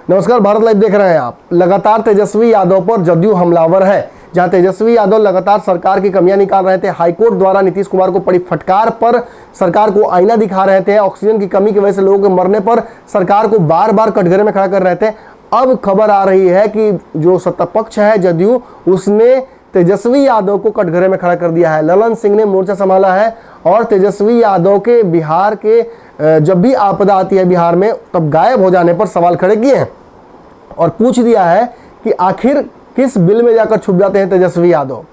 नमस्कार, भारत लाइव देख रहे हैं आप। लगातार तेजस्वी यादव पर जदयू हमलावर है। जहां तेजस्वी यादव लगातार सरकार की कमियां निकाल रहे थे, हाईकोर्ट द्वारा नीतीश कुमार को पड़ी फटकार पर सरकार को आईना दिखा रहे थे, ऑक्सीजन की कमी की वजह से लोगों के मरने पर सरकार को बार बार कटघरे में खड़ा कर रहे थे। अब खबर आ रही है कि जो सत्ता पक्ष है जदयू, उसने तेजस्वी यादव को कटघरे में खड़ा कर दिया है। ललन सिंह ने मोर्चा संभाला है और तेजस्वी यादव के बिहार के जब भी आपदा आती है बिहार में, तब गायब हो जाने पर सवाल खड़े किए हैं और पूछ दिया है कि आखिर किस बिल में जाकर छुप जाते हैं तेजस्वी यादव।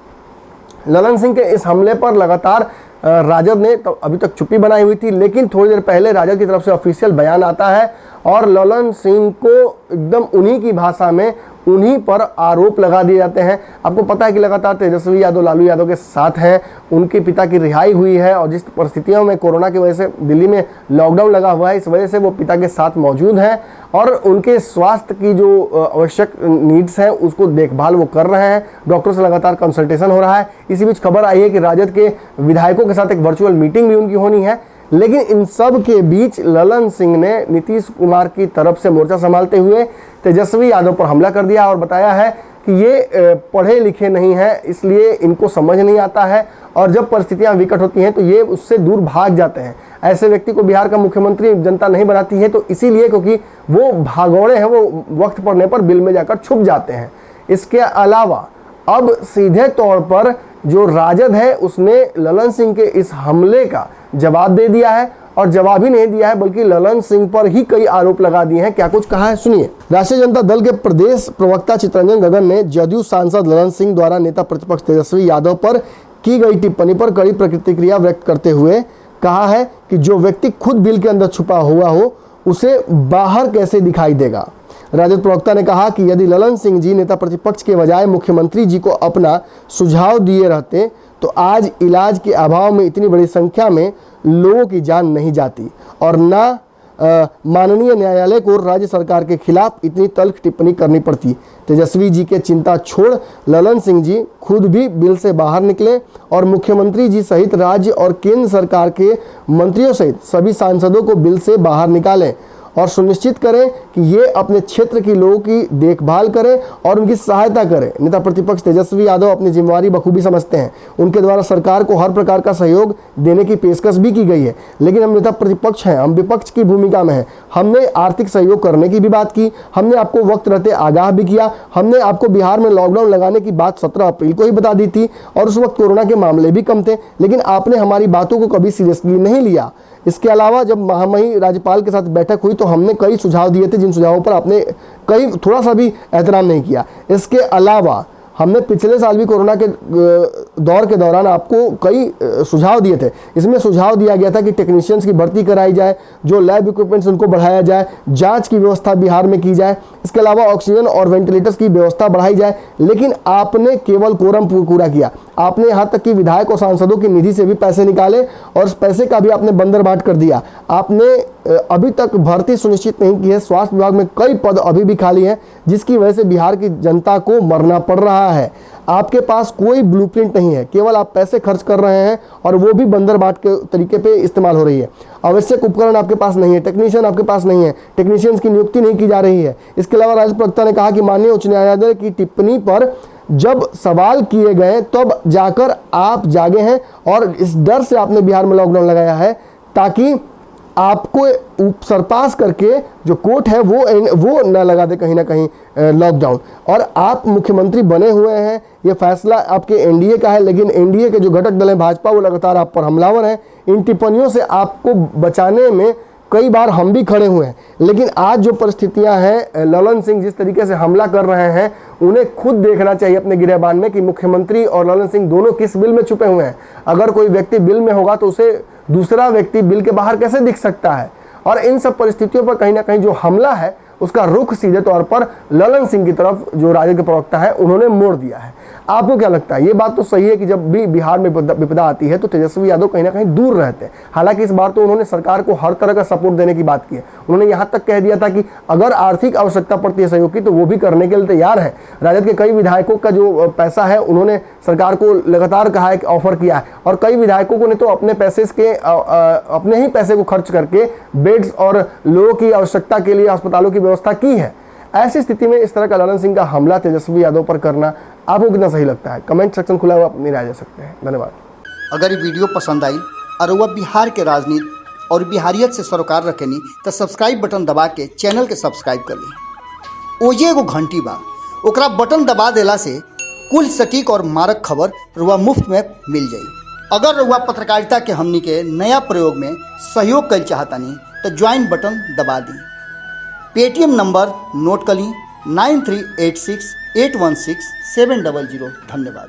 ललन सिंह के इस हमले पर लगातार राजद ने तो अभी तक चुप्पी बनाई हुई थी, लेकिन थोड़ी देर पहले राजद की तरफ से ऑफिशियल बयान आता है और ललन सिंह को एकदम उन्हीं की भाषा में उन्हीं पर आरोप लगा दिए जाते हैं। आपको पता है कि लगातार तेजस्वी यादव लालू यादव के साथ हैं, उनके पिता की रिहाई हुई है और जिस परिस्थितियों में कोरोना की वजह से दिल्ली में लॉकडाउन लगा हुआ है, इस वजह से वो पिता के साथ मौजूद हैं और उनके स्वास्थ्य की जो आवश्यक नीड्स हैं उसको देखभाल वो कर रहे हैं। डॉक्टर से लगातार कंसल्टेशन हो रहा है। इसी बीच खबर आई है कि राजद के विधायकों के साथ एक वर्चुअल मीटिंग भी उनकी होनी है। लेकिन इन सब के बीच ललन सिंह ने नीतीश कुमार की तरफ से मोर्चा संभालते हुए तेजस्वी यादव पर हमला कर दिया और बताया है कि ये पढ़े लिखे नहीं हैं, इसलिए इनको समझ नहीं आता है और जब परिस्थितियां विकट होती हैं तो ये उससे दूर भाग जाते हैं। ऐसे व्यक्ति को बिहार का मुख्यमंत्री जनता नहीं बनाती है, तो इसीलिए क्योंकि वो भागौड़े हैं, वो वक्त पड़ने पर बिल में जाकर छुप जाते हैं। इसके अलावा अब सीधे तौर पर जो राजद है उसने ललन सिंह के इस हमले का जवाब दे दिया है और जवाब ही नहीं दिया है बल्कि ललन सिंह पर ही कई आरोप लगा दिए हैं। क्या कुछ कहा है सुनिए। राष्ट्रीय जनता दल के प्रदेश प्रवक्ता चितरंजन गगन ने जदयू सांसद ललन सिंह द्वारा नेता प्रतिपक्ष तेजस्वी यादव पर की गई टिप्पणी पर कड़ी प्रतिक्रिया व्यक्त करते हुए कहा है कि जो व्यक्ति खुद बिल के अंदर छुपा हुआ हो उसे बाहर कैसे दिखाई देगा। राजद प्रवक्ता ने कहा कि यदि ललन सिंह जी नेता प्रतिपक्ष के बजाय मुख्यमंत्री जी को अपना सुझाव दिए रहते तो आज इलाज के अभाव में इतनी बड़ी संख्या में लोगों की जान नहीं जाती और न माननीय न्यायालय को राज्य सरकार के खिलाफ इतनी तल्ख टिप्पणी करनी पड़ती। तेजस्वी जी के चिंता छोड़ ललन सिंह जी खुद भी बिल से बाहर निकले और मुख्यमंत्री जी सहित राज्य और केंद्र सरकार के मंत्रियों सहित सभी सांसदों को बिल से बाहर निकालें और सुनिश्चित करें कि ये अपने क्षेत्र के लोगों की देखभाल करें और उनकी सहायता करें। नेता प्रतिपक्ष तेजस्वी यादव अपनी जिम्मेवारी बखूबी समझते हैं। उनके द्वारा सरकार को हर प्रकार का सहयोग देने की पेशकश भी की गई है, लेकिन हम नेता प्रतिपक्ष हैं, हम विपक्ष की भूमिका में हैं। हमने आर्थिक सहयोग करने की भी बात की, हमने आपको वक्त रहते आगाह भी किया, हमने आपको बिहार में लॉकडाउन लगाने की बात 17 अप्रैल को ही बता दी थी और उस वक्त कोरोना के मामले भी कम थे, लेकिन आपने हमारी बातों को कभी सीरियसली नहीं लिया। इसके अलावा जब महामहिम राज्यपाल के साथ बैठक हुई तो हमने कई सुझाव दिए थे, जिन सुझावों पर आपने थोड़ा सा भी एहतराम नहीं किया। इसके अलावा हमने पिछले साल भी कोरोना के दौर के दौरान आपको कई सुझाव दिए थे। इसमें सुझाव दिया गया था कि टेक्नीशियंस की भर्ती कराई जाए, जो लैब इक्विपमेंट्स उनको बढ़ाया जाए, जांच की व्यवस्था बिहार में की जाए, इसके अलावा ऑक्सीजन और वेंटिलेटर्स की व्यवस्था बढ़ाई जाए। लेकिन आपने केवल कोरम पूरा किया। आपने यहाँ तक कि विधायक और सांसदों की निधि से भी पैसे निकाले और उस पैसे का भी आपने बंदरबाट कर दिया। आपने अभी तक भर्ती सुनिश्चित नहीं की है। स्वास्थ्य विभाग में कई पद अभी भी खाली हैं, जिसकी वजह से बिहार की जनता को मरना पड़ रहा है। आपके पास कोई ब्लूप्रिंट नहीं है, केवल आप पैसे खर्च कर रहे हैं और वो भी बंदरबाट के तरीके पे इस्तेमाल हो रही है। आवश्यक उपकरण आपके पास नहीं है, टेक्नीशियन आपके पास नहीं है, टेक्नीशियंस की नियुक्ति नहीं की जा रही है। इसके अलावा राज्य प्रवक्ता ने कहा कि माननीय उच्च न्यायालय की टिप्पणी पर जब सवाल किए गए तब जाकर आप जागे हैं और इस डर से आपने बिहार में लॉकडाउन लगाया है ताकि आपको सरपास करके जो कोर्ट है वो न लगा दे कहीं ना कहीं लॉकडाउन। और आप मुख्यमंत्री बने हुए हैं, ये फैसला आपके एनडीए का है, लेकिन एनडीए के जो घटक दल है भाजपा वो लगातार आप पर हमलावर हैं। इन टिप्पणियों से आपको बचाने में कई बार हम भी खड़े हुए हैं, लेकिन आज जो परिस्थितियां हैं, ललन सिंह जिस तरीके से हमला कर रहे हैं, उन्हें खुद देखना चाहिए अपने गिरहबान में कि मुख्यमंत्री और ललन सिंह दोनों किस बिल में छुपे हुए हैं। अगर कोई व्यक्ति बिल में होगा तो उसे दूसरा व्यक्ति बिल के बाहर कैसे दिख सकता है। और इन सब परिस्थितियों पर कहीं ना कहीं जो हमला है उसका रुख सीधे तौर पर ललन सिंह की तरफ जो राजद के प्रवक्ता है उन्होंने मोड़ दिया है। आपको क्या लगता है? ये बात तो सही है कि जब भी बिहार में विपदा आती है तो तेजस्वी यादव कहीं ना कहीं दूर रहते हैं। हालांकि इस बार तो उन्होंने सरकार को हर तरह का सपोर्ट देने की बात की है। उन्होंने यहाँ तक कह दिया था कि अगर आर्थिक आवश्यकता पड़ती है सहयोग की तो वो भी करने के लिए तैयार है। राजद के कई विधायकों का जो पैसा है उन्होंने सरकार को लगातार कहा है कि ऑफर किया है और कई विधायकों ने तो अपने अपने ही पैसे को खर्च करके बेड्स और लोगों की आवश्यकता के लिए अस्पतालों की व्यवस्था की है। ऐसी स्थिति में इस तरह का ललन सिंह का हमला तेजस्वी यादव पर करना आपको कितना सही लगता है? कमेंट सेक्शन खुला हुआ, अपनी राय दे सकते हैं। धन्यवाद। अगर ये वीडियो पसंद आई और वह बिहार के राजनीति और बिहारियत से सरोकार रखेनी तो सब्सक्राइब बटन दबा के चैनल के सब्सक्राइब कर ली। ओजे एगो घंटी बा, ओकरा बटन दबा देला से कुल सटीक और मारक खबर रुआ मुफ्त में मिल जाई। अगर रुआ पत्रकारिता के हमनी के नया प्रयोग में सहयोग कर चाहतानी तो ज्वाइन बटन दबा दी। पेटीएम नंबर नोट कर ली 9386816700। धन्यवाद।